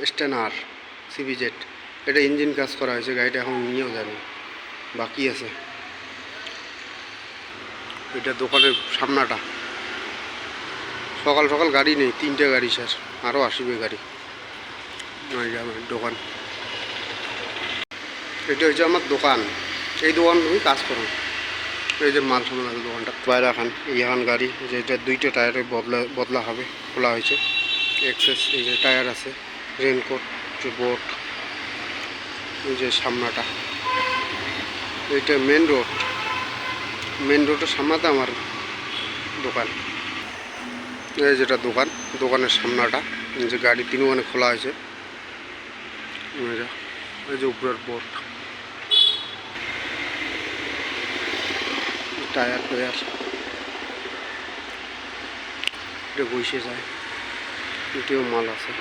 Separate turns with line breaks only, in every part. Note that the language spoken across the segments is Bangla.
স্টেনার সিবিজেড, এটা ইঞ্জিন কাজ করা হয়েছে, গাড়িটা এখন নিয়েও জানি বাকি আছে। এটা দোকানের সামনাটা, সকাল সকাল গাড়ি নেই, 3টে গাড়ি স্যার, আরও আসবে গাড়ি। আমার দোকান, এটা হচ্ছে আমার দোকান, এই দোকান তুমি কাজ করো। এই যে মাল সামান আছে দোকানটা, বাইরে খান এখন গাড়ি, যে এটা 2টে টায়ারে বদলা হবে, খোলা হয়েছে। এক্সেস, এই যে টায়ার আছে, রেনকোট, যে বোট, এই যে সামনাটা, এইটা মেন রোড, মেন রোডের সামনাতে আমার দোকান। এই যেটা দোকান, দোকানের সামনাটা, যে গাড়ি 3 ওয়ানে খোলা হয়েছে। এই যে উপরের বোর্ড, টায়ার টায়ার, এটা বসে যায়, এটিও মাল আছে,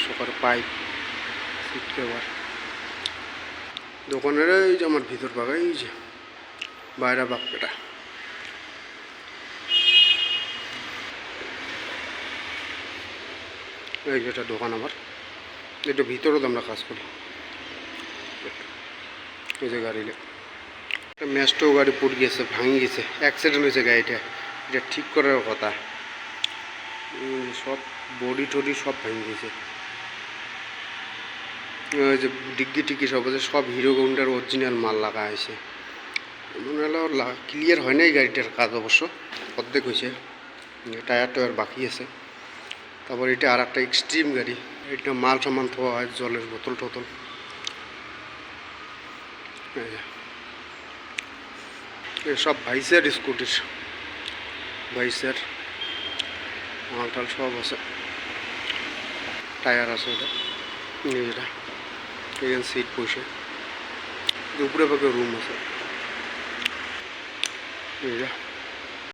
সকার পাইপ, সিট কভার। দোকানের এই যে আমার ভিতর বাগা, এই যে বাইরে বাক্যটা, এই যেটা দোকান আমার, এটা ভিতরেও তো আমরা কাজ করি। এই যে গাড়ি ম্যাস্টো গাড়ি পড়ে গেছে, ভাঙি গেছে, অ্যাক্সিডেন্ট হয়েছে গাড়িটা, এটা ঠিক করার কথা। সব বডি টডি সব ভেঙে গেছে। ওই যে ডিগ্গি টিগ্গি সব আছে, সব হিরো হোন্ডার অরিজিনাল মাল লাগা হয়েছে। মনে হলো ক্লিয়ার হয় নাই গাড়িটার কাজ, অবশ্য অর্ধেক হয়েছে, টায়ার টায়ার বাকি আছে। তারপর এটা আর একটা এক্সট্রিম গাড়ি, এটা মাল সামান থোয়া হয়, জলের বোতল টোতল। সব ভাইসের স্কুটির, ভাইসের মাল টাল সব আছে, টায়ার আছে, ওটা এটা এখানে সিট বসে, উপরে পাকে রুম আছে।